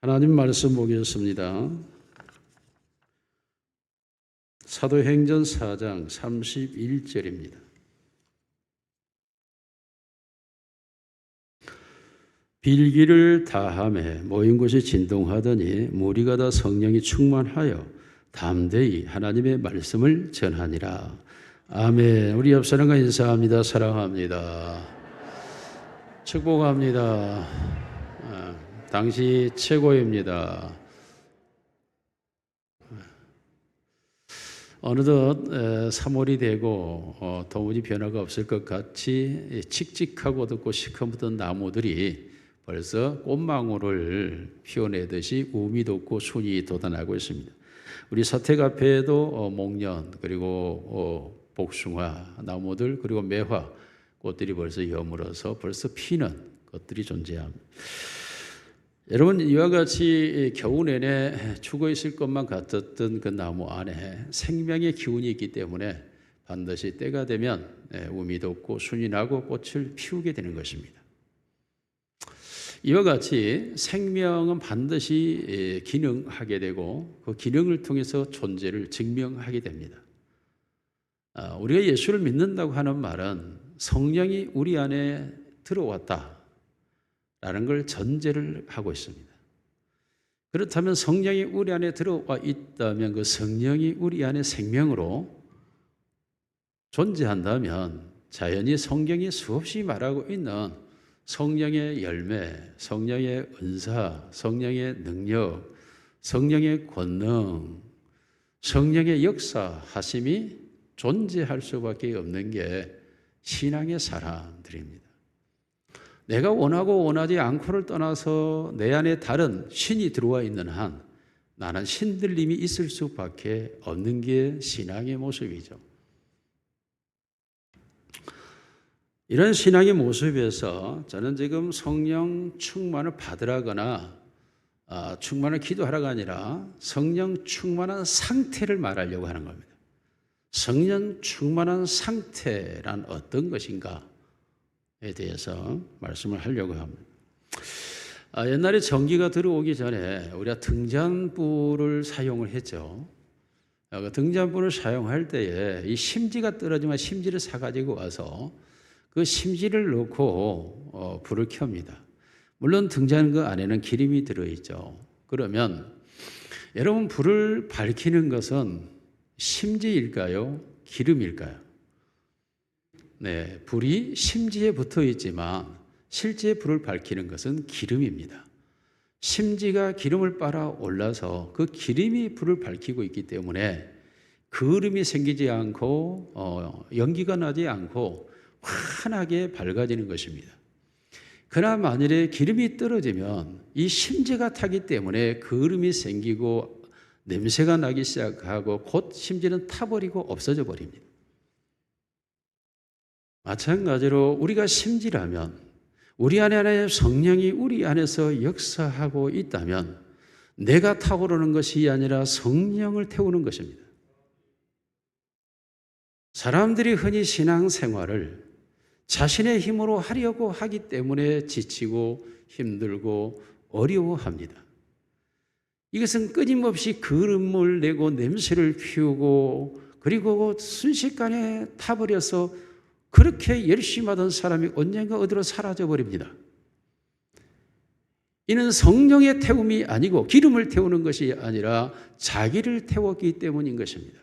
하나님 말씀 보겠습니다. 사도행전 4장 31절입니다. 빌기를 다하매 모인 곳이 진동하더니 무리가 다 성령이 충만하여 담대히 하나님의 말씀을 전하니라. 아멘. 우리 옆 사람과 인사합니다. 사랑합니다. 축복합니다. 당시 최고입니다. 어느덧 3월이 되고 도무지 변화가 없을 것 같이 칙칙하고 어둡고 시커멓던 나무들이 벌써 꽃망울을 피워내듯이 우미 돋고 순이 돋아나고 있습니다. 우리 사택 앞에도 목련 그리고 복숭아 나무들 그리고 매화 꽃들이 벌써 여물어서 벌써 피는 것들이 존재합니다. 여러분, 이와 같이 겨우 내내 죽어 있을 것만 같았던 그 나무 안에 생명의 기운이 있기 때문에 반드시 때가 되면 우미 돋고 순이 나고 꽃을 피우게 되는 것입니다. 이와 같이 생명은 반드시 기능하게 되고 그 기능을 통해서 존재를 증명하게 됩니다. 우리가 예수를 믿는다고 하는 말은 성령이 우리 안에 들어왔다 라는 걸 전제를 하고 있습니다. 그렇다면 성령이 우리 안에 들어와 있다면 그 성령이 우리 안에 생명으로 존재한다면 자연히 성경이 수없이 말하고 있는 성령의 열매, 성령의 은사, 성령의 능력, 성령의 권능, 성령의 역사하심이 존재할 수밖에 없는 게 신앙의 사람들입니다. 내가 원하고 원하지 않고를 떠나서 내 안에 다른 신이 들어와 있는 한 나는 신들림이 있을 수밖에 없는 게 신앙의 모습이죠. 이런 신앙의 모습에서 저는 지금 성령 충만을 받으라거나 충만을 기도하라가 아니라 성령 충만한 상태를 말하려고 하는 겁니다. 성령 충만한 상태란 어떤 것인가? 에 대해서 말씀을 하려고 합니다. 옛날에 전기가 들어오기 전에 우리가 등잔불을 사용을 했죠. 등잔불을 사용할 때에 이 심지가 떨어지면 심지를 사가지고 와서 그 심지를 넣고 불을 켭니다. 물론 등잔 그 안에는 기름이 들어있죠. 그러면 여러분, 불을 밝히는 것은 심지일까요? 기름일까요? 네, 불이 심지에 붙어 있지만 실제 불을 밝히는 것은 기름입니다. 심지가 기름을 빨아 올라서 그 기름이 불을 밝히고 있기 때문에 그을음이 생기지 않고 연기가 나지 않고 환하게 밝아지는 것입니다. 그러나 만일에 기름이 떨어지면 이 심지가 타기 때문에 그을음이 생기고 냄새가 나기 시작하고 곧 심지는 타버리고 없어져 버립니다. 마찬가지로 우리가 심지라면 우리 안에 성령이 우리 안에서 역사하고 있다면 내가 타오르는 것이 아니라 성령을 태우는 것입니다. 사람들이 흔히 신앙생활을 자신의 힘으로 하려고 하기 때문에 지치고 힘들고 어려워합니다. 이것은 끊임없이 그름을 내고 냄새를 피우고 그리고 순식간에 타버려서 그렇게 열심히 하던 사람이 언젠가 어디로 사라져버립니다. 이는 성령의 태움이 아니고 기름을 태우는 것이 아니라 자기를 태웠기 때문인 것입니다.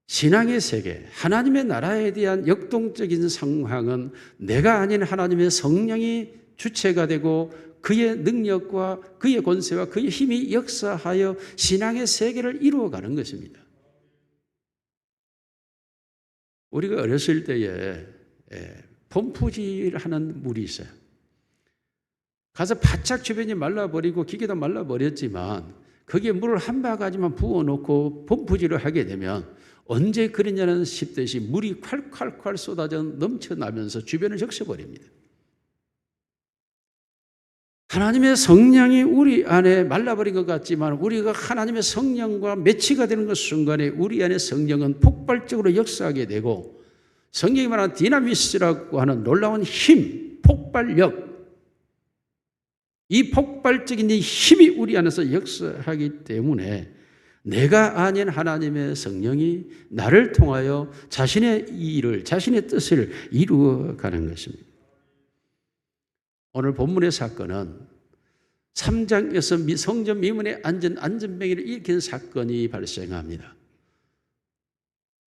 신앙의 세계, 하나님의 나라에 대한 역동적인 상황은 내가 아닌 하나님의 성령이 주체가 되고 그의 능력과 그의 권세와 그의 힘이 역사하여 신앙의 세계를 이루어가는 것입니다. 우리가 어렸을 때에 펌프질하는 물이 있어요. 가서 바짝 주변이 말라버리고 기계도 말라버렸지만 거기에 물을 한 바가지만 부어놓고 펌프질을 하게 되면 언제 그러냐는 싶듯이 물이 콸콸콸 쏟아져 넘쳐나면서 주변을 적셔버립니다. 하나님의 성령이 우리 안에 말라버린 것 같지만 우리가 하나님의 성령과 매치가 되는 것 순간에 우리 안에 성령은 폭발적으로 역사하게 되고 성경이 말하는 디나미스라고 하는 놀라운 힘, 폭발력, 이 폭발적인 이 힘이 우리 안에서 역사하기 때문에 내가 아닌 하나님의 성령이 나를 통하여 자신의 일을, 자신의 뜻을 이루어가는 것입니다. 오늘 본문의 사건은 3장에서 성전 미문에 앉은 안전뱅이를 일으킨 사건이 발생합니다.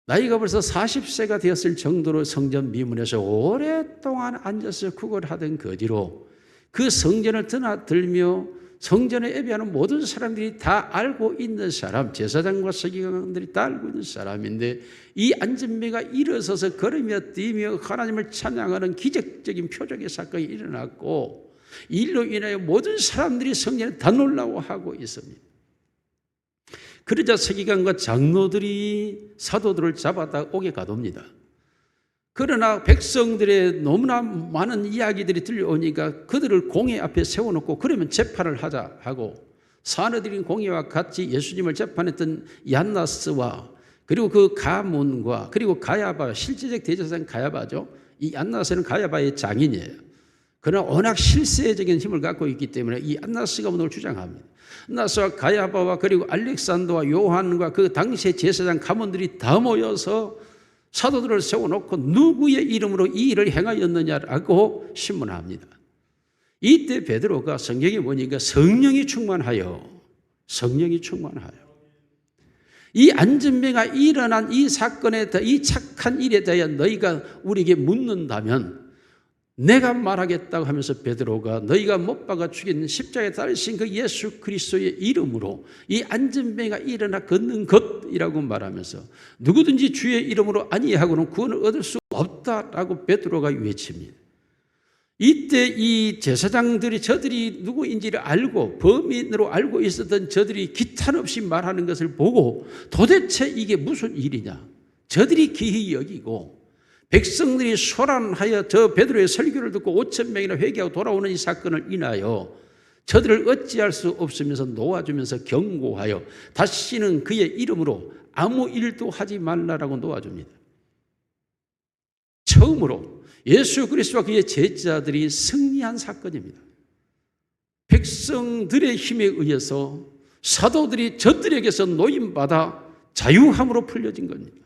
나이가 벌써 40세가 되었을 정도로 성전 미문에서 오랫동안 앉아서 구걸하던 거지로 그 성전을 드나들며 성전에 예배하는 모든 사람들이 다 알고 있는 사람, 제사장과 서기관들이 다 알고 있는 사람인데 이 안전뱅이가 일어서서 걸으며 뛰며 하나님을 찬양하는 기적적인 표적의 사건이 일어났고 이로 인하여 모든 사람들이 성전에 다 놀라워하고 있습니다. 그러자 서기관과 장로들이 사도들을 잡아다 옥에 가둡니다. 그러나 백성들의 너무나 많은 이야기들이 들려오니까 그들을 공회 앞에 세워놓고 그러면 재판을 하자 하고 사내들인 공회와 같이 예수님을 재판했던 얀나스와 그리고 그 가문과 그리고 가야바, 실제적 대제사장 가야바죠. 이 얀나스는 가야바의 장인이에요. 그러나 워낙 실세적인 힘을 갖고 있기 때문에 이 안나스가 문을 주장합니다. 안나스와 가야바와 그리고 알렉산더와 요한과 그 당시의 제사장 가문들이 다 모여서 사도들을 세워놓고 누구의 이름으로 이 일을 행하였느냐라고 신문합니다. 이때 베드로가 성경에 보니까 성령이 충만하여 이 안전뱅이가 일어난 이 사건에 대해 이 착한 일에 대해 너희가 우리에게 묻는다면 내가 말하겠다고 하면서 베드로가 너희가 못 박아 죽인 십자가에 달리신 그 예수 그리스도의 이름으로 이 안전뱅이가 일어나 걷는 것이라고 말하면서 누구든지 주의 이름으로 아니하고는 구원을 얻을 수 없다라고 베드로가 외칩니다. 이때 이 제사장들이 저들이 누구인지를 알고 범인으로 알고 있었던 저들이 기탄 없이 말하는 것을 보고 도대체 이게 무슨 일이냐 저들이 기이 여기고 백성들이 소란하여 저 베드로의 설교를 듣고 5,000명이나 회개하고 돌아오는 이 사건을 인하여 저들을 어찌할 수 없으면서 놓아주면서 경고하여 다시는 그의 이름으로 아무 일도 하지 말라라고 놓아줍니다. 처음으로 예수 그리스도와 그의 제자들이 승리한 사건입니다. 백성들의 힘에 의해서 사도들이 저들에게서 노임받아 자유함으로 풀려진 겁니다.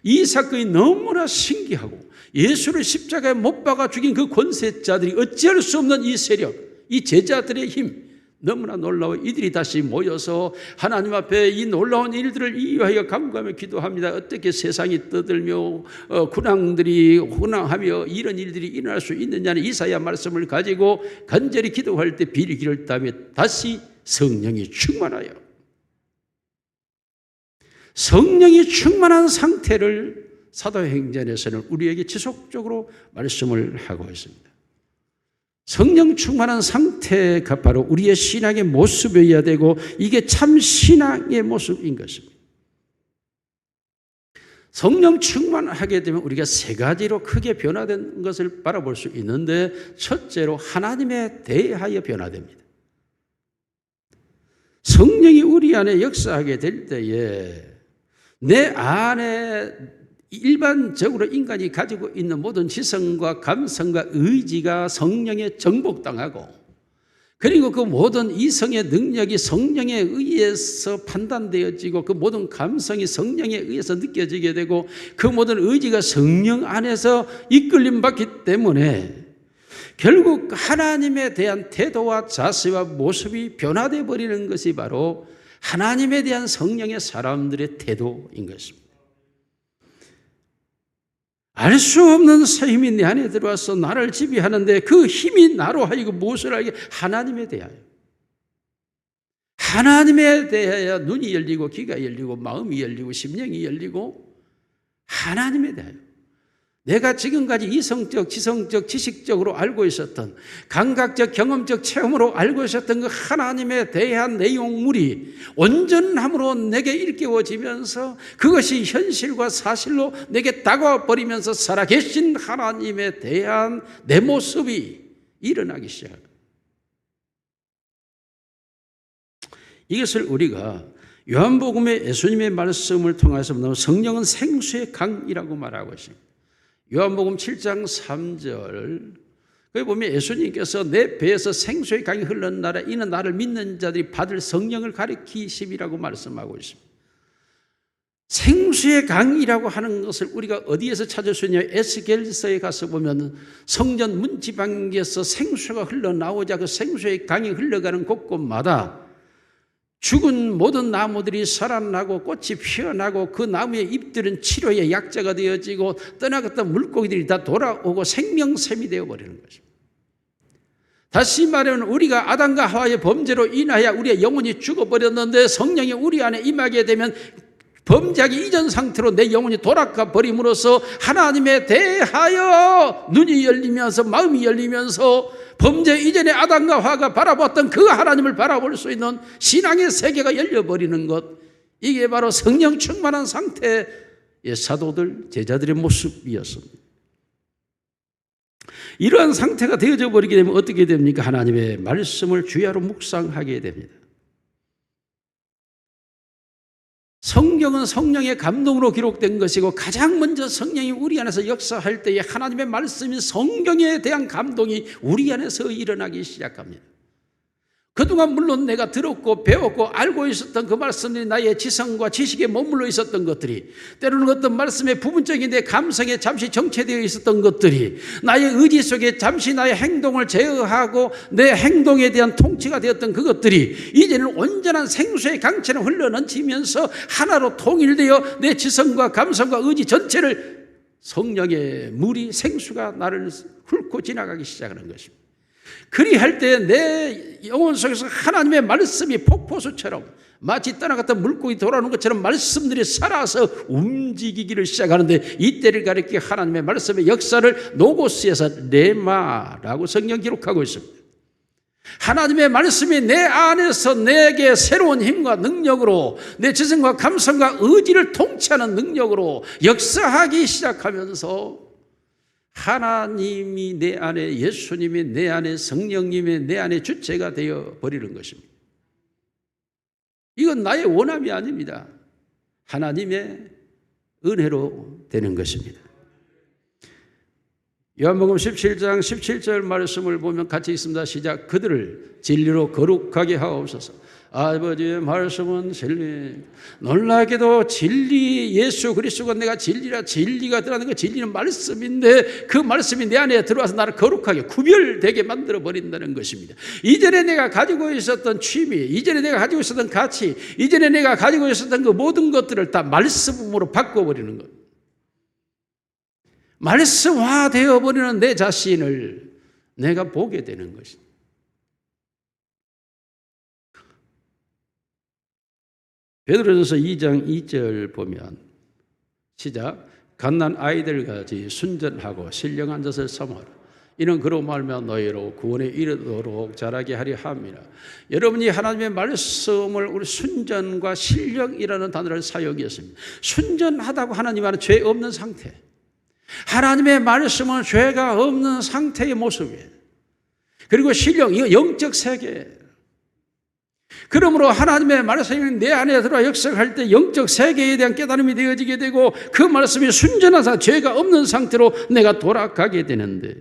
이 사건이 너무나 신기하고 예수를 십자가에 못 박아 죽인 그 권세자들이 어찌할 수 없는 이 세력, 이 제자들의 힘 너무나 놀라워 이들이 다시 모여서 하나님 앞에 이 놀라운 일들을 이유하여 간구하며 기도합니다. 어떻게 세상이 떠들며 군왕들이 혼왕하며 이런 일들이 일어날 수 있느냐는 이사야 말씀을 가지고 간절히 기도할 때 비리기를 따며 다시 성령이 충만하여 성령이 충만한 상태를 사도행전에서는 우리에게 지속적으로 말씀을 하고 있습니다. 성령 충만한 상태가 바로 우리의 신앙의 모습이어야 되고 이게 참 신앙의 모습인 것입니다. 성령 충만하게 되면 우리가 세 가지로 크게 변화된 것을 바라볼 수 있는데 첫째로 하나님에 대하여 변화됩니다. 성령이 우리 안에 역사하게 될 때에 내 안에 일반적으로 인간이 가지고 있는 모든 지성과 감성과 의지가 성령에 정복당하고 그리고 그 모든 이성의 능력이 성령에 의해서 판단되어지고 그 모든 감성이 성령에 의해서 느껴지게 되고 그 모든 의지가 성령 안에서 이끌림 받기 때문에 결국 하나님에 대한 태도와 자세와 모습이 변화되어 버리는 것이 바로 하나님에 대한 성령의 사람들의 태도인 것입니다. 알 수 없는 새 힘이 내 안에 들어와서 나를 지배하는데 그 힘이 나로 하여금 무엇을 알게? 하나님에 대하여. 하나님에 대하여 눈이 열리고 귀가 열리고 마음이 열리고 심령이 열리고 하나님에 대하여. 내가 지금까지 이성적, 지성적, 지식적으로 알고 있었던 감각적, 경험적 체험으로 알고 있었던 그 하나님에 대한 내용물이 온전함으로 내게 일깨워지면서 그것이 현실과 사실로 내게 다가와 버리면서 살아계신 하나님에 대한 내 모습이 일어나기 시작합니다. 이것을 우리가 요한복음의 예수님의 말씀을 통해서 성령은 생수의 강이라고 말하고 있습니다. 요한복음 7장 3절 거기 보면 예수님께서 내 배에서 생수의 강이 흘러나라 이는 나를 믿는 자들이 받을 성령을 가리키심이라고 말씀하고 있습니다. 생수의 강이라고 하는 것을 우리가 어디에서 찾을 수 있냐? 에스겔서에 가서 보면 성전 문지방에서 생수가 흘러나오자 그 생수의 강이 흘러가는 곳곳마다 죽은 모든 나무들이 살아나고 꽃이 피어나고 그 나무의 잎들은 치료의 약자가 되어지고 떠나갔던 물고기들이 다 돌아오고 생명샘이 되어버리는 것입니다. 다시 말하면 우리가 아담과 하와의 범죄로 인하여 우리의 영혼이 죽어버렸는데 성령이 우리 안에 임하게 되면 범죄하기 이전 상태로 내 영혼이 돌아가 버림으로써 하나님에 대하여 눈이 열리면서 마음이 열리면서 범죄 이전에 아담과 하와가 바라봤던 그 하나님을 바라볼 수 있는 신앙의 세계가 열려버리는 것, 이게 바로 성령 충만한 상태의 사도들, 제자들의 모습이었습니다. 이러한 상태가 되어져 버리게 되면 어떻게 됩니까? 하나님의 말씀을 주야로 묵상하게 됩니다. 성경은 성령의 감동으로 기록된 것이고 가장 먼저 성령이 우리 안에서 역사할 때에 하나님의 말씀인 성경에 대한 감동이 우리 안에서 일어나기 시작합니다. 그동안 물론 내가 들었고 배웠고 알고 있었던 그 말씀들이 나의 지성과 지식에 머물러 있었던 것들이, 때로는 어떤 말씀의 부분적인 내 감성에 잠시 정체되어 있었던 것들이 나의 의지 속에 잠시 나의 행동을 제어하고 내 행동에 대한 통치가 되었던 그것들이 이제는 온전한 생수의 강처럼 흘러넘치면서 하나로 통일되어 내 지성과 감성과 의지 전체를 성령의 물이 생수가 나를 훑고 지나가기 시작하는 것입니다. 그리할 때 내 영혼 속에서 하나님의 말씀이 폭포수처럼 마치 떠나갔던 물고기 돌아오는 것처럼 말씀들이 살아서 움직이기를 시작하는데, 이때를 가리켜 하나님의 말씀의 역사를 노고스에서 레마라고 성경 기록하고 있습니다. 하나님의 말씀이 내 안에서 내게 새로운 힘과 능력으로 내 지성과 감성과 의지를 통치하는 능력으로 역사하기 시작하면서 하나님이 내 안에, 예수님이 내 안에, 성령님이 내 안에 주체가 되어 버리는 것입니다. 이건 나의 원함이 아닙니다. 하나님의 은혜로 되는 것입니다. 요한복음 17장 17절 말씀을 보면 같이 있습니다. 시작. 그들을 진리로 거룩하게 하옵소서. 아버지의 말씀은 진리. 놀라게도 진리, 예수 그리스도가 내가 진리라, 진리가 들어가는 그 진리는 말씀인데 그 말씀이 내 안에 들어와서 나를 거룩하게 구별되게 만들어 버린다는 것입니다. 이전에 내가 가지고 있었던 취미, 이전에 내가 가지고 있었던 가치, 이전에 내가 가지고 있었던 그 모든 것들을 다 말씀으로 바꿔버리는 것, 말씀화되어 버리는 내 자신을 내가 보게 되는 것입니다. 베드로전서 2장 2절 보면 시작. 갓난 아이들같이 순전하고 신령한 것을 삼아라. 이는 그로 말미암아 너희로 구원에 이르도록 자라게 하려 함이라. 여러분이 하나님의 말씀을 우리 순전과 신령이라는 단어를 사용했습니다. 순전하다고 하나님 말은 죄 없는 상태. 하나님의 말씀은 죄가 없는 상태의 모습이에요. 그리고 신령, 이거 영적 세계. 그러므로 하나님의 말씀이 내 안에 들어와 역사할 때 영적 세계에 대한 깨달음이 되어지게 되고 그 말씀이 순전한 죄가 없는 상태로 내가 돌아가게 되는데,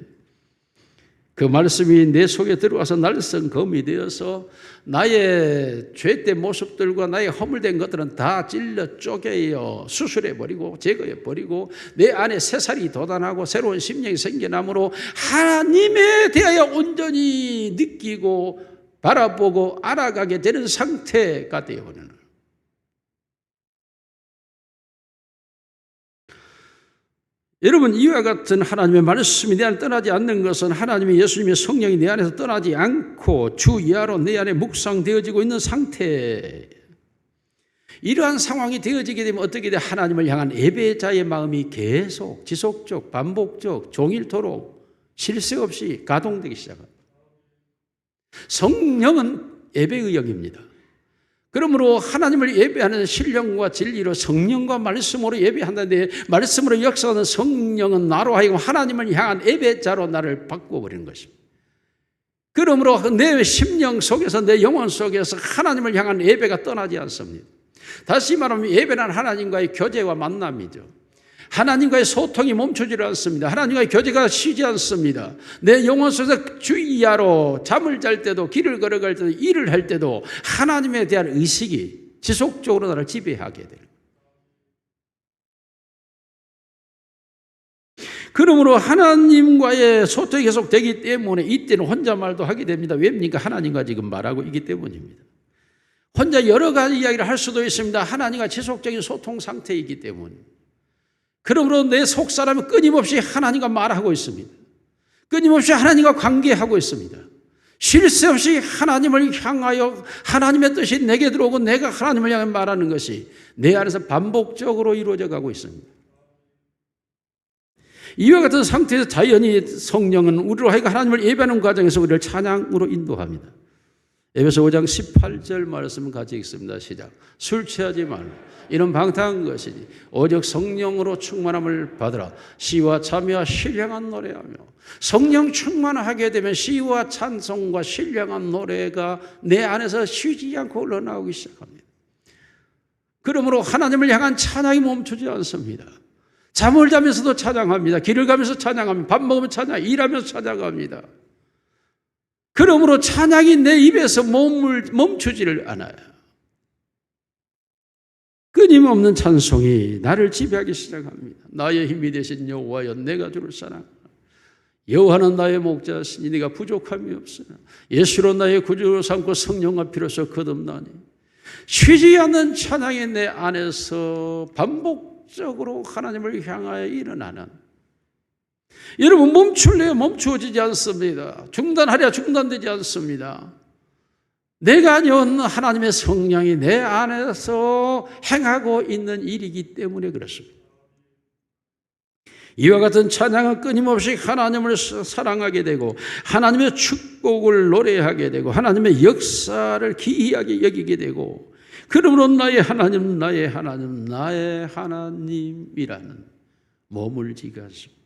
그 말씀이 내 속에 들어와서 날선 검이 되어서 나의 죄된 모습들과 나의 허물된 것들은 다 찔러 쪼개어 수술해버리고 제거해버리고 내 안에 새살이 돋아나고 새로운 심령이 생겨나므로 하나님에 대하여 온전히 느끼고 바라보고 알아가게 되는 상태가 되어버리는. 여러분, 이와 같은 하나님의 말씀이 내 안에 떠나지 않는 것은 하나님의 예수님의 성령이 내 안에서 떠나지 않고 주 이하로 내 안에 묵상되어지고 있는 상태. 이러한 상황이 되어지게 되면 어떻게 돼? 하나님을 향한 예배자의 마음이 계속 지속적, 반복적, 종일토록 쉴 새 없이 가동되기 시작합니다. 성령은 예배의 영입니다. 그러므로 하나님을 예배하는 신령과 진리로 성령과 말씀으로 예배한다는데, 말씀으로 역사하는 성령은 나로 하여금 하나님을 향한 예배자로 나를 바꿔버리는 것입니다. 그러므로 내 심령 속에서, 내 영혼 속에서 하나님을 향한 예배가 떠나지 않습니다. 다시 말하면 예배는 하나님과의 교제와 만남이죠. 하나님과의 소통이 멈추지 않습니다. 하나님과의 교제가 쉬지 않습니다. 내 영혼 속에서 주의하러 잠을 잘 때도, 길을 걸어갈 때도, 일을 할 때도 하나님에 대한 의식이 지속적으로 나를 지배하게 돼요. 그러므로 하나님과의 소통이 계속 되기 때문에 이때는 혼잣말도 하게 됩니다. 왜입니까? 하나님과 지금 말하고 있기 때문입니다. 혼자 여러 가지 이야기를 할 수도 있습니다. 하나님과 지속적인 소통 상태이기 때문에. 그러므로 내 속사람은 끊임없이 하나님과 말하고 있습니다. 끊임없이 하나님과 관계하고 있습니다. 쉴 새 없이 하나님을 향하여 하나님의 뜻이 내게 들어오고 내가 하나님을 향해 말하는 것이 내 안에서 반복적으로 이루어져 가고 있습니다. 이와 같은 상태에서 자연히 성령은 우리로 하여금 하나님을 예배하는 과정에서 우리를 찬양으로 인도합니다. 에베소 5장 18절 말씀 같이 읽습니다. 시작. 술 취하지 말라. 이는 방탕한 것이니 오직 성령으로 충만함을 받으라. 시와 참여와 신령한 노래하며. 성령 충만하게 되면 시와 찬송과 신령한 노래가 내 안에서 쉬지 않고 흘러나오기 시작합니다. 그러므로 하나님을 향한 찬양이 멈추지 않습니다. 잠을 자면서도 찬양합니다. 길을 가면서 찬양합니다. 밥 먹으면 찬양, 일하면서 찬양합니다. 그러므로 찬양이 내 입에서 멈추지를 않아요. 끊임없는 찬송이 나를 지배하기 시작합니다. 나의 힘이 되신 여호와여, 내가 주를 사랑하노라. 여호와는 나의 목자시니 네가 부족함이 없으나 예수로 나의 구주로 삼고 성령과 피로써 거듭나니. 쉬지 않는 찬양이 내 안에서 반복적으로 하나님을 향하여 일어나는, 여러분 멈출래야 멈추어지지 않습니다. 중단하랴 중단되지 않습니다. 내가 아니온 하나님의 성령이 내 안에서 행하고 있는 일이기 때문에 그렇습니다. 이와 같은 찬양은 끊임없이 하나님을 사랑하게 되고 하나님의 축복을 노래하게 되고 하나님의 역사를 기이하게 여기게 되고, 그러므로 나의 하나님, 나의 하나님, 나의 하나님이라는 머물지가 않습니다.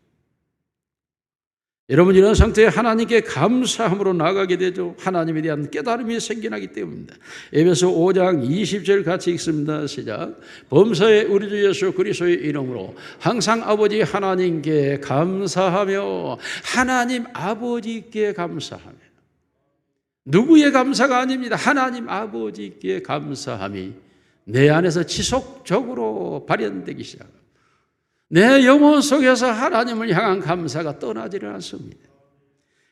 여러분 이런 상태에 하나님께 감사함으로 나아가게 되죠. 하나님에 대한 깨달음이 생겨나기 때문입니다. 에베소 5장 20절 같이 읽습니다. 시작. 범사에 우리 주 예수 그리스도의 이름으로 항상 아버지 하나님께 감사하며. 하나님 아버지께 감사하며. 누구의 감사가 아닙니다. 하나님 아버지께 감사함이 내 안에서 지속적으로 발현되기 시작합니다. 내 영혼 속에서 하나님을 향한 감사가 떠나지를 않습니다.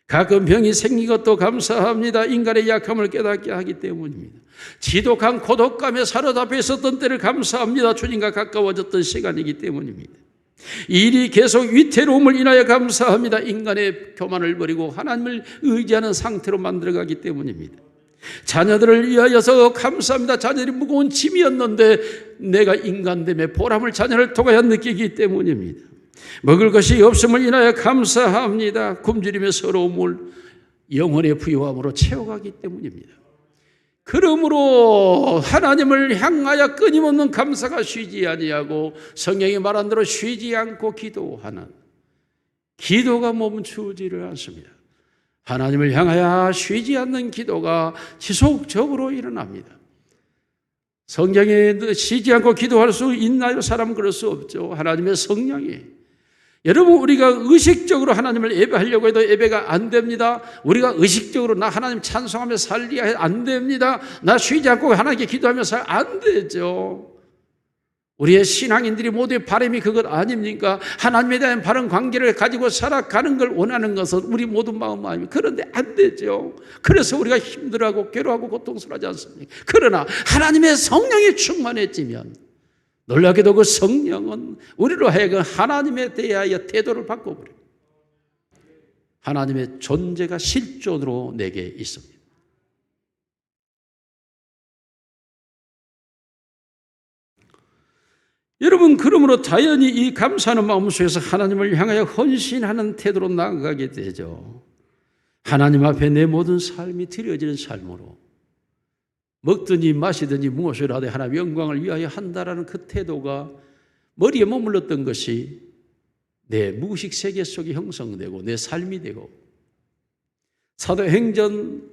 가끔 병이 생긴 것도 감사합니다. 인간의 약함을 깨닫게 하기 때문입니다. 지독한 고독감에 사로잡혀 있었던 때를 감사합니다. 주님과 가까워졌던 시간이기 때문입니다. 일이 계속 위태로움을 인하여 감사합니다. 인간의 교만을 버리고 하나님을 의지하는 상태로 만들어가기 때문입니다. 자녀들을 위하여서 감사합니다. 자녀들이 무거운 짐이었는데 내가 인간됨의 보람을 자녀를 통하여 느끼기 때문입니다. 먹을 것이 없음을 인하여 감사합니다. 굶주림의 서러움을 영혼의 부유함으로 채워가기 때문입니다. 그러므로 하나님을 향하여 끊임없는 감사가 쉬지 아니하고 성경이 말한 대로 쉬지 않고 기도하는, 기도가 멈추지를 않습니다. 하나님을 향하여 쉬지 않는 기도가 지속적으로 일어납니다. 성경에 쉬지 않고 기도할 수 있나요? 사람은 그럴 수 없죠. 하나님의 성령이. 여러분 우리가 의식적으로 하나님을 예배하려고 해도 예배가 안 됩니다. 우리가 의식적으로 나 하나님 찬송하며 살리야 해도 안 됩니다. 나 쉬지 않고 하나님께 기도하며 살 안 되죠. 우리의 신앙인들이 모두의 바람이 그것 아닙니까? 하나님에 대한 바른 관계를 가지고 살아가는 걸 원하는 것은 우리 모든 마음 아닙니까? 그런데 안 되죠. 그래서 우리가 힘들어하고 괴로워하고 고통스러워하지 않습니까? 그러나 하나님의 성령이 충만해지면 놀랍게도 그 성령은 우리로 하여금 하나님에 대하여 태도를 바꿔버려요. 하나님의 존재가 실존으로 내게 있습니다. 여러분 그러므로 자연히 이 감사하는 마음 속에서 하나님을 향하여 헌신하는 태도로 나아가게 되죠. 하나님 앞에 내 모든 삶이 드려지는 삶으로 먹든지 마시든지 무엇을 하되 하나님 영광을 위하여 한다라는 그 태도가 머리에 머물렀던 것이 내 무의식 세계 속에 형성되고 내 삶이 되고, 사도행전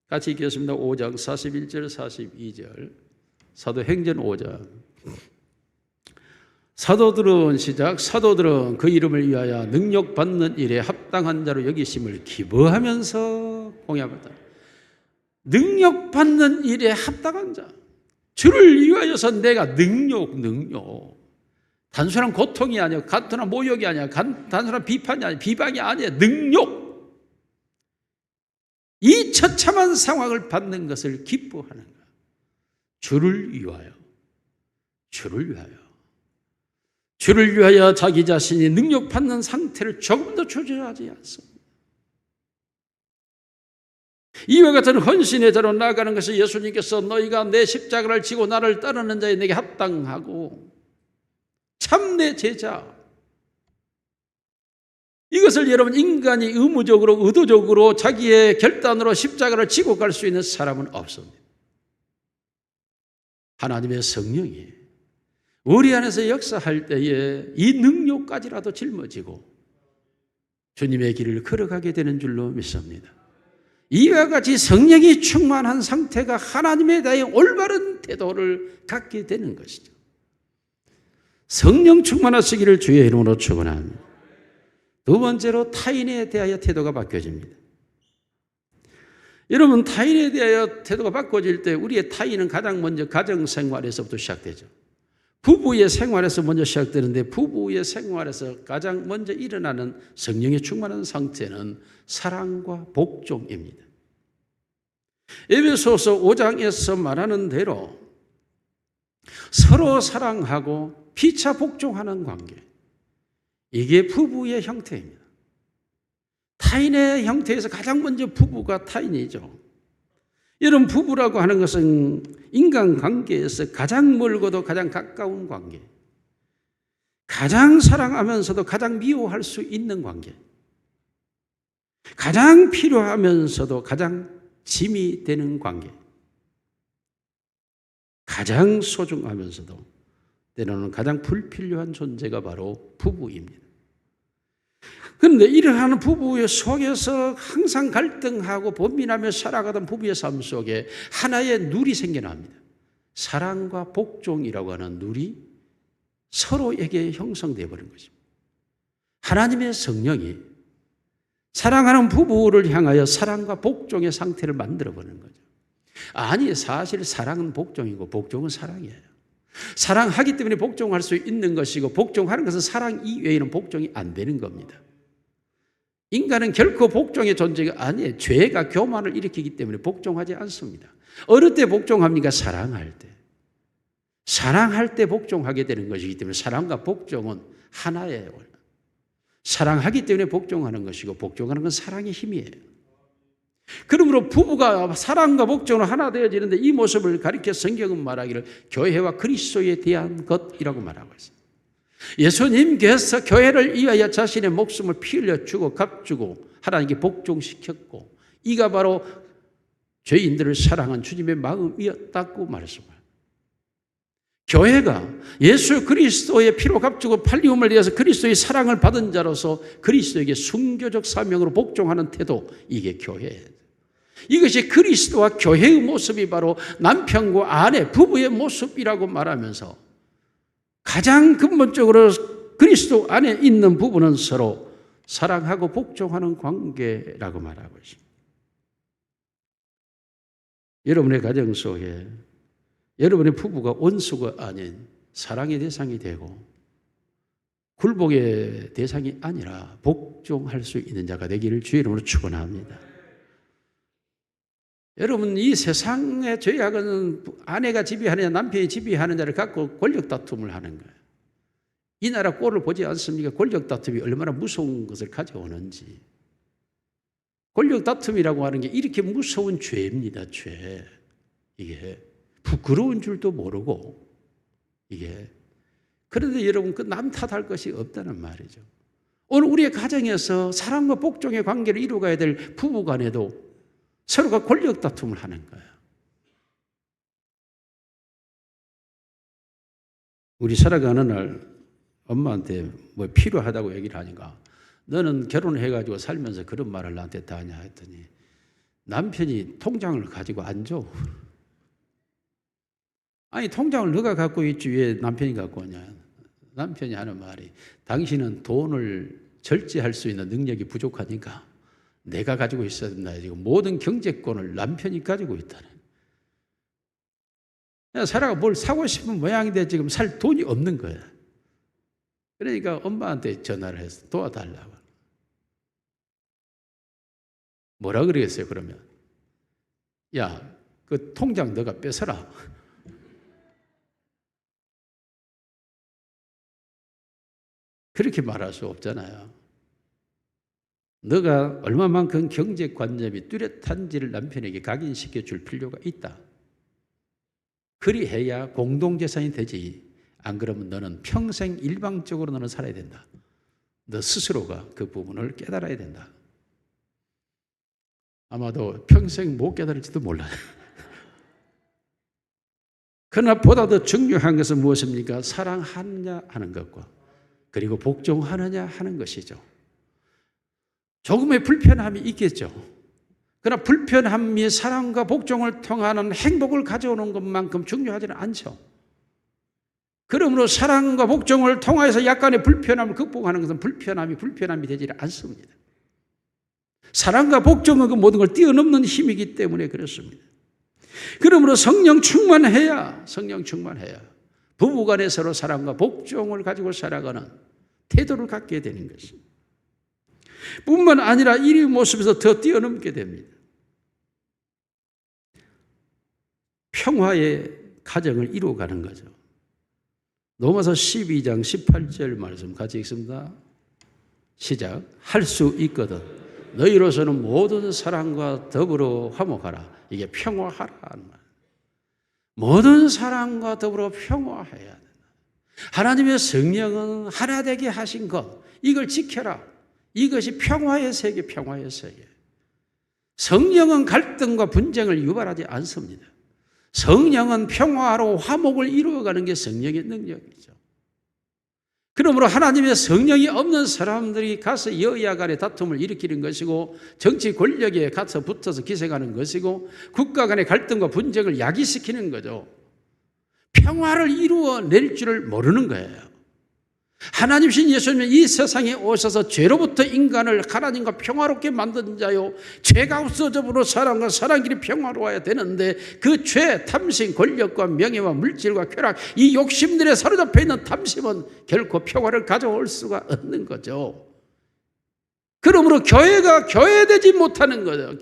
같이 읽겠습니다. 5장 41절 42절 사도행전 5장 사도들은 시작, 사도들은 그 이름을 위하여 능력받는 일에 합당한 자로 여기심을 기뻐하면서 공양하다. 능력받는 일에 합당한 자, 주를 위하여서 내가 능력. 단순한 고통이 아니야, 단순한 모욕이 아니야, 단순한 비판이 아니야, 비방이 아니야, 능력. 이 처참한 상황을 받는 것을 기뻐하는 거야. 주를 위하여. 주를 위하여 자기 자신이 능력받는 상태를 조금도 주저하지 않습니다. 이와 같은 헌신의 자로 나아가는 것이 예수님께서 너희가 내 십자가를 지고 나를 따르는 자에 내게 합당하고 참 내 제자, 이것을 여러분 인간이 의무적으로 의도적으로 자기의 결단으로 십자가를 지고 갈 수 있는 사람은 없습니다. 하나님의 성령이 우리 안에서 역사할 때에 이 능력까지라도 짊어지고 주님의 길을 걸어가게 되는 줄로 믿습니다. 이와 같이 성령이 충만한 상태가 하나님에 대해 올바른 태도를 갖게 되는 것이죠. 성령 충만하시기를 주의 이름으로 축원합니다. 두 번째로 타인에 대하여 태도가 바뀌어집니다. 여러분, 타인에 대하여 태도가 바꿔질 때 우리의 타인은 가장 먼저 가정생활에서부터 시작되죠. 부부의 생활에서 먼저 시작되는데 부부의 생활에서 가장 먼저 일어나는 성령의 충만한 상태는 사랑과 복종입니다. 에베소서 5장에서 말하는 대로 서로 사랑하고 피차 복종하는 관계, 이게 부부의 형태입니다. 타인의 형태에서 가장 먼저 부부가 타인이죠. 여러분, 부부라고 하는 것은 인간관계에서 가장 멀고도 가장 가까운 관계, 가장 사랑하면서도 가장 미워할 수 있는 관계, 가장 필요하면서도 가장 짐이 되는 관계, 가장 소중하면서도 때로는 가장 불필요한 존재가 바로 부부입니다. 그런데 이러한 부부의 속에서 항상 갈등하고 번민하며 살아가던 부부의 삶 속에 하나의 룰이 생겨납니다. 사랑과 복종이라고 하는 룰이 서로에게 형성되어 버린 것입니다. 하나님의 성령이 사랑하는 부부를 향하여 사랑과 복종의 상태를 만들어 버리는 거죠. 아니, 사실 사랑은 복종이고 복종은 사랑이에요. 사랑하기 때문에 복종할 수 있는 것이고 복종하는 것은 사랑 이외에는 복종이 안 되는 겁니다. 인간은 결코 복종의 존재가 아니에요. 죄가 교만을 일으키기 때문에 복종하지 않습니다. 어느 때 복종합니까? 사랑할 때. 사랑할 때 복종하게 되는 것이기 때문에 사랑과 복종은 하나예요. 사랑하기 때문에 복종하는 것이고 복종하는 건 사랑의 힘이에요. 그러므로 부부가 사랑과 복종으로 하나 되어지는데 이 모습을 가리켜 성경은 말하기를 교회와 그리스도에 대한 것이라고 말하고 있습니다. 예수님께서 교회를 위하여 자신의 목숨을 피 흘려 주고 값주고 하나님께 복종시켰고 이가 바로 죄인들을 사랑한 주님의 마음이었다고 말했습니다. 교회가 예수 그리스도의 피로 값주고 팔리움을 위해서 그리스도의 사랑을 받은 자로서 그리스도에게 순교적 사명으로 복종하는 태도, 이게 교회예요. 이것이 그리스도와 교회의 모습이 바로 남편과 아내, 부부의 모습이라고 말하면서 가장 근본적으로 그리스도 안에 있는 부부는 서로 사랑하고 복종하는 관계라고 말하고 있습니다. 여러분의 가정 속에 여러분의 부부가 원수가 아닌 사랑의 대상이 되고 굴복의 대상이 아니라 복종할 수 있는 자가 되기를 주의 이름으로 축원합니다. 여러분, 이 세상의 죄악은 아내가 지배하느냐 남편이 지배하는 자를 갖고 권력 다툼을 하는 거예요. 이 나라 꼴을 보지 않습니까? 권력 다툼이 얼마나 무서운 것을 가져오는지. 권력 다툼이라고 하는 게 이렇게 무서운 죄입니다. 죄. 이게 부끄러운 줄도 모르고 이게. 그런데 여러분, 그 남 탓할 것이 없다는 말이죠. 오늘 우리의 가정에서 사랑과 복종의 관계를 이루어가야 될 부부 간에도 서로가 권력 다툼을 하는 거예요. 우리 살아가는 날 엄마한테 뭐 필요하다고 얘기를 하니까 너는 결혼해가지고 살면서 그런 말을 나한테 다 하냐 했더니 남편이 통장을 가지고 안 줘. 아니, 통장을 너가 갖고 있지 왜 남편이 갖고 오냐. 남편이 하는 말이 당신은 돈을 절제할 수 있는 능력이 부족하니까 내가 가지고 있어야 된다. 지금 모든 경제권을 남편이 가지고 있다는. 사라가 뭘 사고 싶은 모양인데 지금 살 돈이 없는 거야. 그러니까 엄마한테 전화를 해서 도와달라고. 뭐라 그러겠어요, 그러면? 야, 그 통장 너가 뺏어라. 그렇게 말할 수 없잖아요. 너가 얼마만큼 경제관념이 뚜렷한지를 남편에게 각인시켜 줄 필요가 있다. 그리해야 공동재산이 되지. 안 그러면 너는 평생 일방적으로 너는 살아야 된다. 너 스스로가 그 부분을 깨달아야 된다. 아마도 평생 못 깨달을지도 몰라요. 그러나 보다 더 중요한 것은 무엇입니까? 사랑하느냐 하는 것과 그리고 복종하느냐 하는 것이죠. 조금의 불편함이 있겠죠. 그러나 불편함이 사랑과 복종을 통하는 행복을 가져오는 것만큼 중요하지는 않죠. 그러므로 사랑과 복종을 통해서 약간의 불편함을 극복하는 것은 불편함이 되지 않습니다. 사랑과 복종은 그 모든 걸 뛰어넘는 힘이기 때문에 그렇습니다. 그러므로 성령 충만해야 부부간에 서로 사랑과 복종을 가지고 살아가는 태도를 갖게 되는 것입니다. 뿐만 아니라 이 모습에서 더 뛰어넘게 됩니다. 평화의 가정을 이루어가는 거죠. 로마서 12장 18절 말씀 같이 읽습니다. 시작. 할 수 있거든 너희로서는 모든 사랑과 더불어 화목하라. 이게 평화하라는 말. 모든 사랑과 더불어 평화해야 된다. 하나님의 성령은 하나 되게 하신 것, 이걸 지켜라. 이것이 평화의 세계, 평화의 세계. 성령은 갈등과 분쟁을 유발하지 않습니다. 성령은 평화로 화목을 이루어가는 게 성령의 능력이죠. 그러므로 하나님의 성령이 없는 사람들이 가서 여야 간의 다툼을 일으키는 것이고 정치 권력에 가서 붙어서 기생하는 것이고 국가 간의 갈등과 분쟁을 야기시키는 거죠. 평화를 이루어낼 줄을 모르는 거예요. 하나님이신 예수님은 이 세상에 오셔서 죄로부터 인간을 하나님과 평화롭게 만든 자요 죄가 없어져으로 사람과 사람끼리 평화로워야 되는데 그 죄, 탐심, 권력과 명예와 물질과 쾌락 이 욕심들에 사로잡혀 있는 탐심은 결코 평화를 가져올 수가 없는 거죠. 그러므로 교회가 교회되지 못하는 거죠.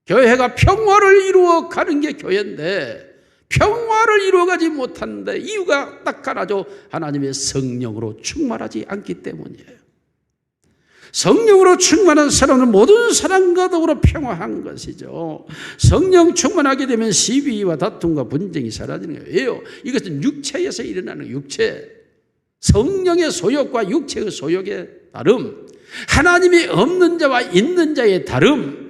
교회가 평화를 이루어가는 게 교회인데 평화를 이루어가지 못하는데 이유가 딱 하나죠. 하나님의 성령으로 충만하지 않기 때문이에요. 성령으로 충만한 사람은 모든 사람과 더불어 평화한 것이죠. 성령 충만하게 되면 시비와 다툼과 분쟁이 사라지는 거예요. 왜요? 이것은 육체에서 일어나는 육체. 성령의 소욕과 육체의 소욕의 다름. 하나님이 없는 자와 있는 자의 다름.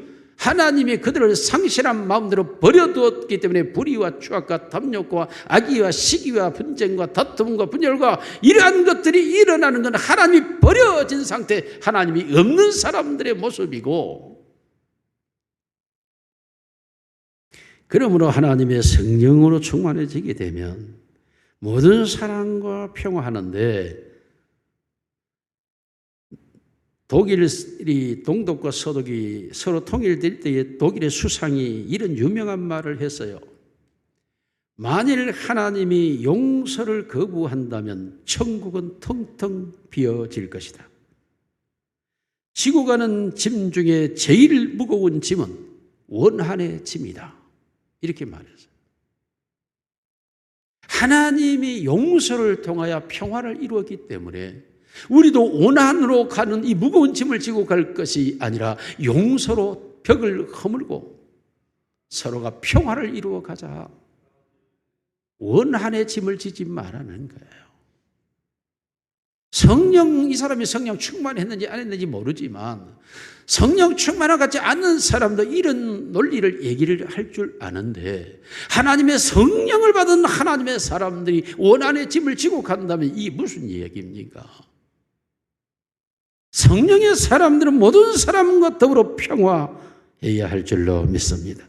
하나님이 그들을 상실한 마음대로 버려두었기 때문에 불의와 추악과 탐욕과 악의와 시기와 분쟁과 다툼과 분열과 이러한 것들이 일어나는 건 하나님이 버려진 상태, 하나님이 없는 사람들의 모습이고, 그러므로 하나님의 성령으로 충만해지게 되면 모든 사랑과 평화하는데, 독일이 동독과 서독이 서로 통일될 때에 독일의 수상이 이런 유명한 말을 했어요. 만일 하나님이 용서를 거부한다면 천국은 텅텅 비어질 것이다. 지고 가는 짐 중에 제일 무거운 짐은 원한의 짐이다. 이렇게 말했어요. 하나님이 용서를 통하여 평화를 이루었기 때문에 우리도 원한으로 가는 이 무거운 짐을 지고 갈 것이 아니라 용서로 벽을 허물고 서로가 평화를 이루어 가자. 원한의 짐을 지지 말라는 거예요. 이 사람이 성령 충만했는지 안 했는지 모르지만 성령 충만하지 않는 사람도 이런 논리를 얘기를 할 줄 아는데 하나님의 성령을 받은 하나님의 사람들이 원한의 짐을 지고 간다면 이게 무슨 얘기입니까? 성령의 사람들은 모든 사람과 더불어 평화해야 할 줄로 믿습니다.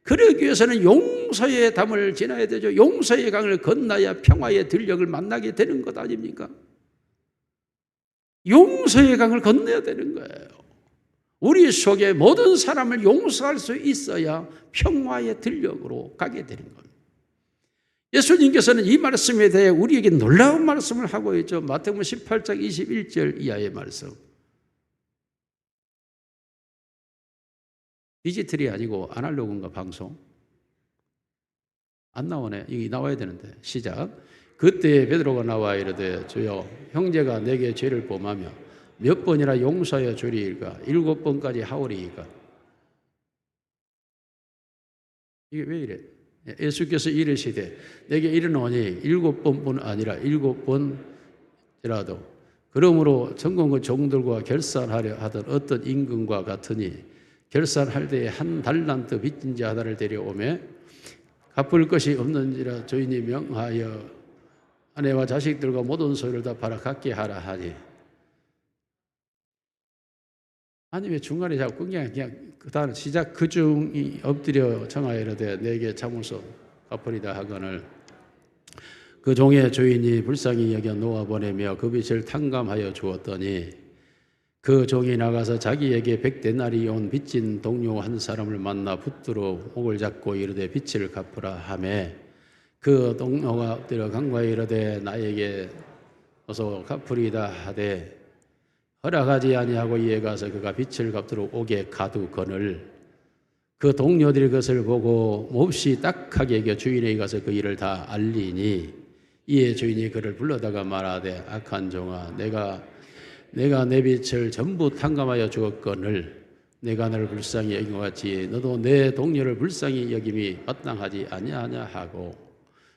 그러기 위해서는 용서의 담을 지나야 되죠. 용서의 강을 건너야 평화의 들녘을 만나게 되는 것 아닙니까? 용서의 강을 건너야 되는 거예요. 우리 속에 모든 사람을 용서할 수 있어야 평화의 들녘으로 가게 되는 겁니다. 예수님께서는 이 말씀에 대해 우리에게 놀라운 말씀을 하고 있죠. 마태복음 18장 21절 이하의 말씀. 디지털이 아니고 아날로그인가 방송? 안 나오네. 여기 나와야 되는데. 시작. 그때 베드로가 나와 이르되 주여 형제가 내게 죄를 범하며 몇 번이나 용서하여 주리이까? 7번까지 하오리이까? 이게 왜 이래? 예수께서 이르시되 내게 이르노니 7번뿐 아니라 7번이라도 그러므로 전공의 종들과 결산하려 하던 어떤 임금과 같으니 결산할 때에 1달란트 빚진 자 하나를 데려오매 갚을 것이 없는지라 주인이 명하여 아내와 자식들과 모든 소유를 다 팔아 갖게 하라 하니. 아니 왜 중간에 자꾸 그냥 그 다음 시작 그 중이 엎드려 청하여 이르되 내게 참으소 갚으리다 하거늘 그 종의 주인이 불쌍히 여겨 놓아보내며 그 빚을 탕감하여 주었더니 그 종이 나가서 자기에게 100데나리 온 빚진 동료 한 사람을 만나 붙들어 목을 잡고 이르되 빚을 갚으라 하매 그 동료가 엎드려 간과히 이르되 나에게 어서 갚으리다 하되 허락하지 아니하고 이에 가서 그가 빚을 갚도록 오게 가두거늘 그 동료들이 그것을 보고 몹시 딱하게 여겨 주인에게 가서 그 일을 다 알리니 이에 주인이 그를 불러다가 말하되 악한 종아 내가 내 빚을 전부 탕감하여 주었거늘 내가 너를 불쌍히 여긴 것 같이 너도 내 동료를 불쌍히 여김이 마땅하지 아니하냐 하고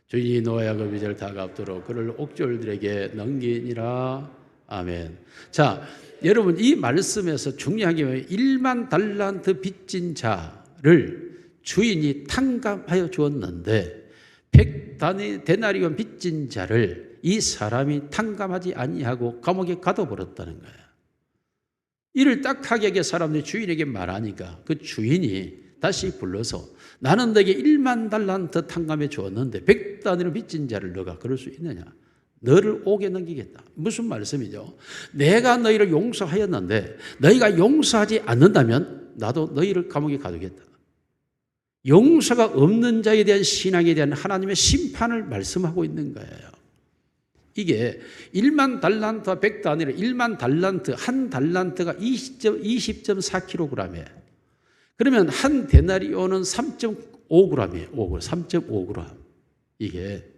주인이 노아야 그 빚을 다 갚도록 그를 옥졸들에게 넘기니라. 아멘. 자, 여러분 이 말씀에서 중요한 게 뭐예요? 1만 달란트 빚진 자를 주인이 탕감하여 주었는데 100데나리온 빚진 자를 이 사람이 탕감하지 아니하고 감옥에 가둬버렸다는 거예요. 이를 딱하게 사람들이 주인에게 말하니까 그 주인이 다시 불러서 나는 너에게 1만 달란트 탕감해 주었는데 100데나리온 빚진 자를 너가 그럴 수 있느냐? 너를 옥에 넘기겠다. 무슨 말씀이죠? 내가 너희를 용서하였는데 너희가 용서하지 않는다면 나도 너희를 감옥에 가두겠다. 용서가 없는 자에 대한 신앙에 대한 하나님의 심판을 말씀하고 있는 거예요. 이게 1만 달란트와 100도 아니라 1만 달란트, 한 달란트가 20.4kg이에요. 그러면 한 데나리온은 3.5g이에요. 3.5g. 이게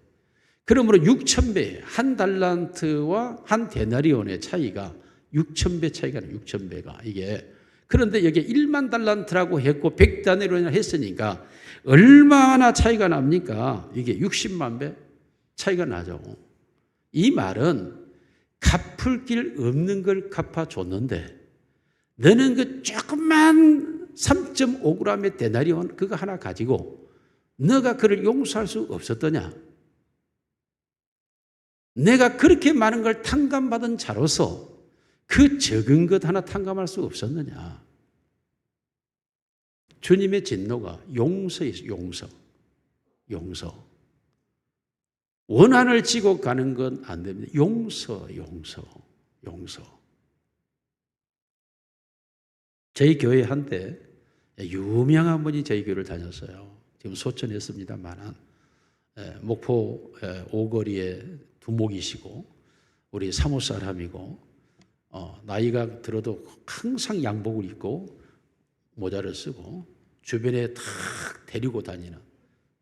그러므로 6,000배, 한 달란트와 한 데나리온의 차이가 6,000배 차이가 나요. 6,000배가 이게. 그런데 여기 1만 달란트라고 했고 100데나리온이라고 했으니까 얼마나 차이가 납니까? 이게 60만 배 차이가 나죠. 이 말은 갚을 길 없는 걸 갚아줬는데 너는 그 조그만 3.5g의 데나리온 그거 하나 가지고 너가 그를 용서할 수 없었더냐? 내가 그렇게 많은 걸 탕감받은 자로서 그 적은 것 하나 탕감할 수 없었느냐? 주님의 진노가 용서이죠. 용서. 원한을 지고 가는 건 안 됩니다. 용서. 저희 교회 한때 유명한 분이 저희 교회를 다녔어요. 지금 소천했습니다만 목포 오거리에 두목이시고 우리 사모 사람이고 나이가 들어도 항상 양복을 입고 모자를 쓰고 주변에 탁 데리고 다니는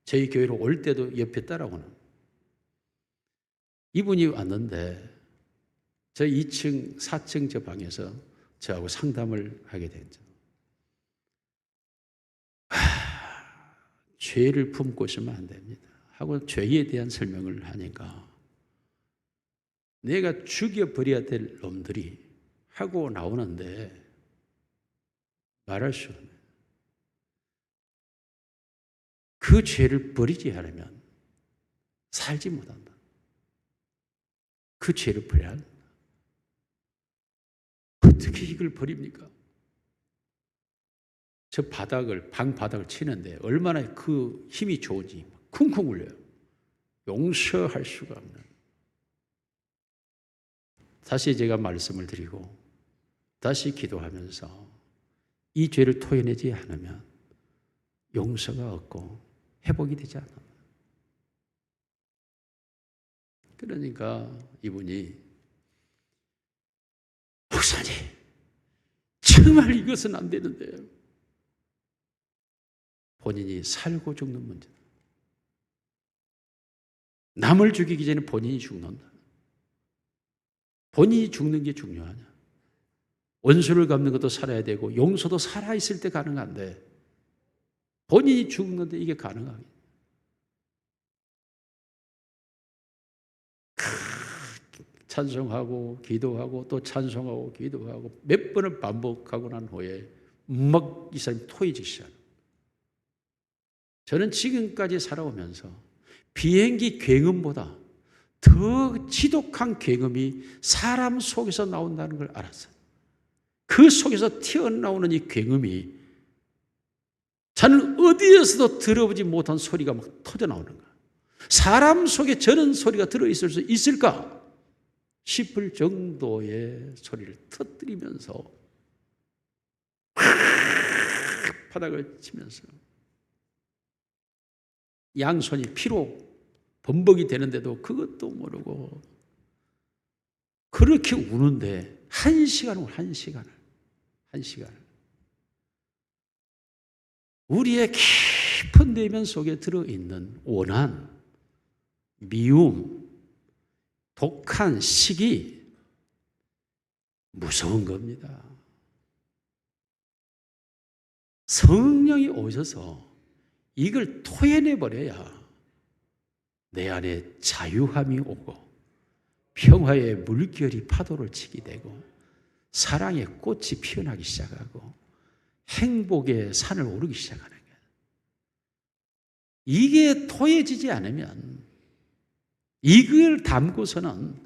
저희 교회로 올 때도 옆에 따라오는 이분이 왔는데 저 2층 4층 저 방에서 저하고 상담을 하게 됐죠. 죄를 품고 있으면 안 됩니다 하고 죄에 대한 설명을 하니까 내가 죽여버려야 될 놈들이 하고 나오는데 말할 수 없는 그 죄를 버리지 않으면 살지 못한다. 그 죄를 버려야 한다. 어떻게 이걸 버립니까? 저 방 바닥을 치는데 얼마나 그 힘이 좋은지 쿵쿵 울려요. 용서할 수가 없는. 다시 제가 말씀을 드리고 다시 기도하면서 이 죄를 토해내지 않으면 용서가 없고 회복이 되지 않아. 그러니까 이분이 목사님 정말 이것은 안 되는데요. 본인이 살고 죽는 문제다. 남을 죽이기 전에 본인이 죽는다. 본인이 죽는 게 중요하냐. 원수를 갚는 것도 살아야 되고 용서도 살아있을 때 가능한데 본인이 죽는데 이게 가능하겠냐. 찬송하고 기도하고 또 찬송하고 기도하고 몇 번을 반복하고 난 후에 막 이 사람이 토해지기 시작합니다. 저는 지금까지 살아오면서 비행기 굉음보다 더 지독한 굉음이 사람 속에서 나온다는 걸 알았어요. 그 속에서 튀어나오는 이 굉음이 저는 어디에서도 들어보지 못한 소리가 막 터져나오는 거예요. 사람 속에 저런 소리가 들어있을 수 있을까 싶을 정도의 소리를 터뜨리면서 바닥을 치면서 양손이 피로 범벅이 되는데도 그것도 모르고 그렇게 우는데 한 시간을 우리의 깊은 내면 속에 들어있는 원한, 미움, 독한 시기 무서운 겁니다. 성령이 오셔서 이걸 토해내버려야 내 안에 자유함이 오고 평화의 물결이 파도를 치게 되고 사랑의 꽃이 피어나기 시작하고 행복의 산을 오르기 시작하는 거예요. 이게 토해지지 않으면 이걸 담고서는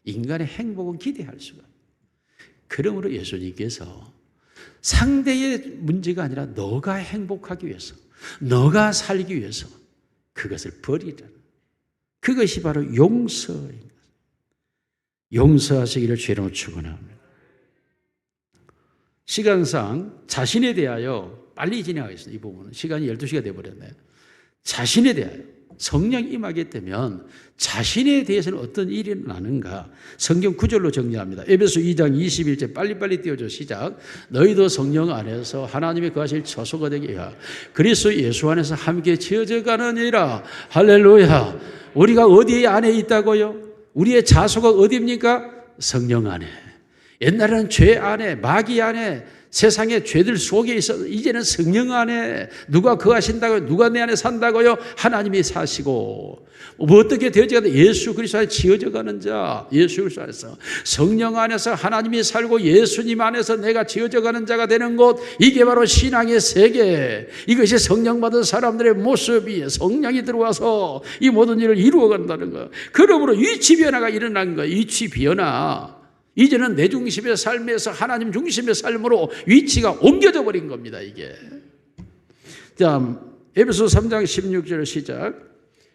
인간의 행복은 기대할 수가 없어요. 그러므로 예수님께서 상대의 문제가 아니라 너가 행복하기 위해서, 너가 살기 위해서 그것을 버리라는, 그것이 바로 용서인 것입니다. 용서하시기를 주님으로 축원합니다. 시간상 자신에 대하여 빨리 진행하겠습니다. 이 부분은 시간이 12시가 되어버렸네요. 자신에 대하여 성령이 임하게 되면 자신에 대해서는 어떤 일이 나는가 성경 구절로 정리합니다. 에베소 2장 21절 빨리빨리 띄워줘. 시작. 너희도 성령 안에서 하나님의 거하실 처소가 되게 하여 그리스도 예수 안에서 함께 지어져 가느니라. 할렐루야. 우리가 어디 안에 있다고요? 우리의 자소가 어디입니까? 성령 안에. 옛날에는 죄 안에, 마귀 안에, 세상의 죄들 속에 있어서 이제는 성령 안에 누가 거하신다고요? 누가 내 안에 산다고요? 하나님이 사시고 뭐 어떻게 되어져야 돼? 예수 그리스도 안에 지어져 가는 자, 예수 그리스도 안에서 성령 안에서 하나님이 살고 예수님 안에서 내가 지어져 가는 자가 되는 곳, 이게 바로 신앙의 세계. 이것이 성령 받은 사람들의 모습이 성령이 들어와서 이 모든 일을 이루어 간다는 거. 그러므로 위치 변화가 일어난 거예요. 위치 변화. 이제는 내 중심의 삶에서 하나님 중심의 삶으로 위치가 옮겨져 버린 겁니다. 이게. 자, 에베소 3장 16절 시작.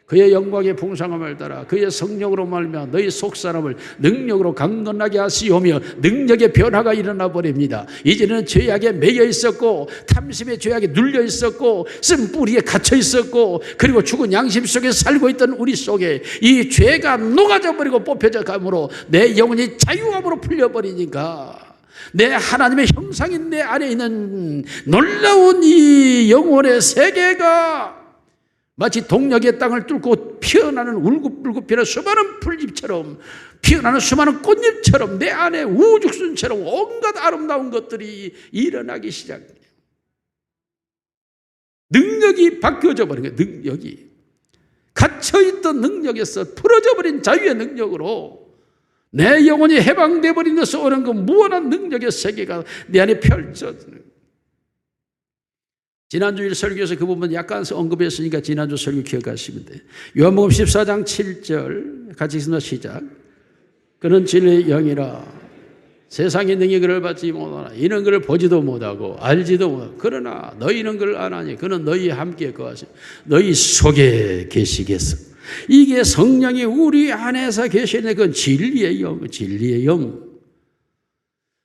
그의 영광의 풍성함을 따라 그의 성령으로 말미암아 너희 속사람을 능력으로 강건하게 하시오며 능력의 변화가 일어나 버립니다. 이제는 죄악에 매여 있었고 탐심의 죄악에 눌려 있었고 쓴뿌리에 갇혀 있었고 그리고 죽은 양심 속에 살고 있던 우리 속에 이 죄가 녹아져 버리고 뽑혀져 가므로 내 영혼이 자유함으로 풀려버리니까 내 하나님의 형상인 내 안에 있는 놀라운 이 영혼의 세계가 마치 동력의 땅을 뚫고 피어나는 울긋불긋 피어나는 수많은 풀잎처럼, 피어나는 수많은 꽃잎처럼 내 안에 우죽순처럼 온갖 아름다운 것들이 일어나기 시작해요. 능력이 바뀌어져 버린 거예요. 능력이 갇혀있던 능력에서 풀어져 버린 자유의 능력으로 내 영혼이 해방돼 버린 데서 오는 그 무한한 능력의 세계가 내 안에 펼쳐지는 거예요. 지난주일 설교에서 그 부분 약간 언급했으니까 지난주 설교 기억하시면 돼요. 요한복음 14장 7절 같이 읽습니다. 시작. 그는 진리의 영이라 세상의 능히 그를 받지 못하나 이는 그를 보지도 못하고 알지도 못하고 그러나 너희는 그를 아나니 그는 너희 함께 거하시 너희 속에 계시겠어. 이게 성령이 우리 안에서 계시는 그 진리의 영, 진리의 영.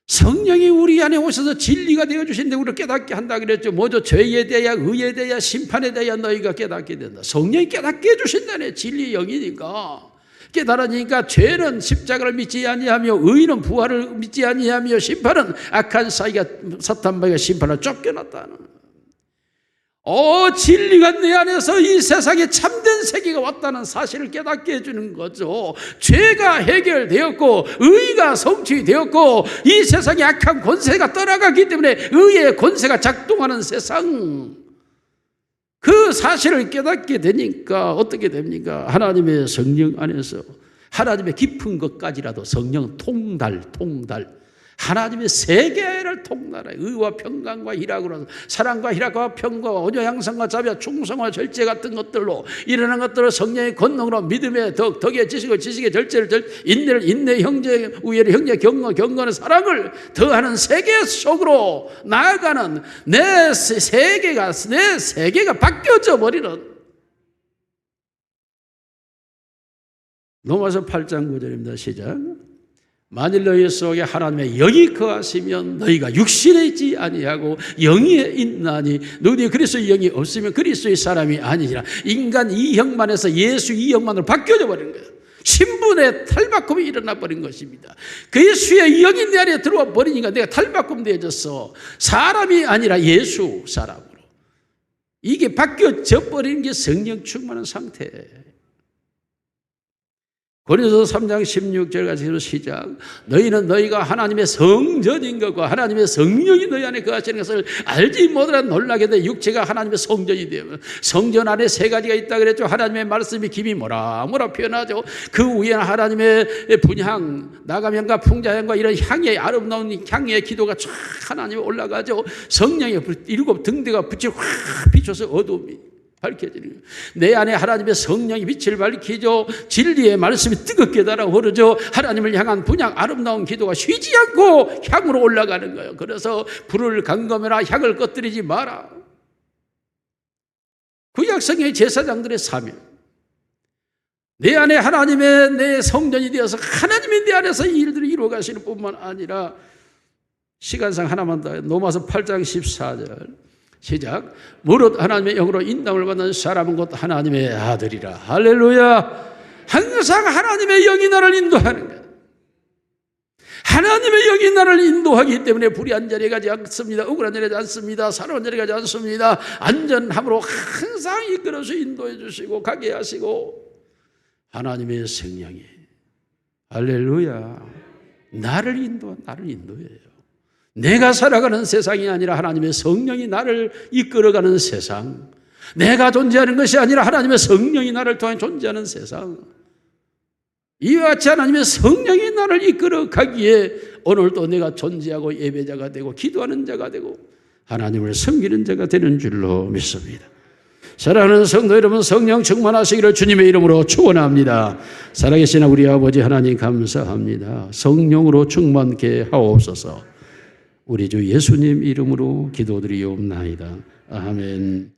성령이 우리 안에 오셔서 진리가 되어주신데 우리를 깨닫게 한다 그랬죠. 뭐죠? 죄에 대하여 의에 대하여 심판에 대하여 너희가 깨닫게 된다. 성령이 깨닫게 해주신다네. 진리의 영이니까. 깨달으니까 죄는 십자가를 믿지 아니하며 의는 부활을 믿지 아니하며 심판은 악한 사이가 사탄마귀가 심판을 쫓겨났다는. 진리가 내 안에서 이 세상에 참된 세계가 왔다는 사실을 깨닫게 해주는 거죠. 죄가 해결되었고 의가 성취되었고 이 세상에 악한 권세가 떠나가기 때문에 의의 권세가 작동하는 세상, 그 사실을 깨닫게 되니까 어떻게 됩니까? 하나님의 성령 안에서 하나님의 깊은 것까지라도 성령은 통달 하나님의 세계를 통달해 의와 평강과 희락으로 사랑과 희락과 평강과 온유 양성과 자비와 충성과 절제 같은 것들로 일어난 것들을 성령의 권능으로 믿음의 덕의 지식의 절제를 인내를 인내 형제 우애를 형제 경건의 사랑을 더하는 세계 속으로 나아가는 내 세계가 바뀌어져 버리는. 로마서 8장 9절입니다. 시작. 만일 너희 속에 하나님의 영이 거하시면 너희가 육신에 있지 아니하고 영에 있나니 너희 그리스도의 영이 없으면 그리스도의 사람이 아니니라. 인간 이 형만에서 예수 이 형만으로 바뀌어져 버린 거예요. 신분의 탈바꿈이 일어나 버린 것입니다. 그 예수의 영이 내 안에 들어와 버리니까 내가 탈바꿈 되어졌어. 사람이 아니라 예수 사람으로. 이게 바뀌어져 버리는 게 성령 충만한 상태예요. 고린도서 3장 16절 같이 시작. 너희는 너희가 하나님의 성전인 것과 하나님의 성령이 너희 안에 거하시는 것을 알지 못하라. 놀라게 돼. 육체가 하나님의 성전이 되면 성전 안에 세 가지가 있다 그랬죠. 하나님의 말씀이 김이 뭐라 표현하죠. 그 위에는 하나님의 분향, 나감향과 풍자향과 이런 향의 아름다운 향의 기도가 쫙 하나님에 올라가죠. 성령의 일곱 등대가 빛을 확 비춰서 어두움이 밝혀지는 거예요. 내 안에 하나님의 성령이 빛을 밝히죠. 진리의 말씀이 뜨겁게 달아오르죠. 하나님을 향한 분향 아름다운 기도가 쉬지 않고 향으로 올라가는 거예요. 그래서 불을 감금해라. 향을 꺼뜨리지 마라. 구약성경의 제사장들의 사명. 내 안에 하나님의 내 성전이 되어서 하나님이 내 안에서 이 일들을 이루어 가시는 뿐만 아니라 시간상 하나만 더 로마서 8장 14절 시작. 무릇 하나님의 영으로 인도함을 받는 사람은 곧 하나님의 아들이라. 할렐루야. 항상 하나님의 영이 나를 인도하는 거예요. 하나님의 영이 나를 인도하기 때문에 불의한 자리에 가지 않습니다. 억울한 자리에 가지 않습니다. 사로운 자리에 가지 않습니다. 안전함으로 항상 이끌어서 인도해 주시고 가게 하시고 하나님의 성령이 할렐루야 나를 인도해요. 내가 살아가는 세상이 아니라 하나님의 성령이 나를 이끌어가는 세상, 내가 존재하는 것이 아니라 하나님의 성령이 나를 통해 존재하는 세상, 이와 같이 하나님의 성령이 나를 이끌어가기에 오늘도 내가 존재하고 예배자가 되고 기도하는 자가 되고 하나님을 섬기는 자가 되는 줄로 믿습니다. 사랑하는 성도 여러분, 성령 충만하시기를 주님의 이름으로 축원합니다. 살아계신 우리 아버지 하나님 감사합니다. 성령으로 충만케 하옵소서. 우리 주 예수님 이름으로 기도드리옵나이다. 아멘.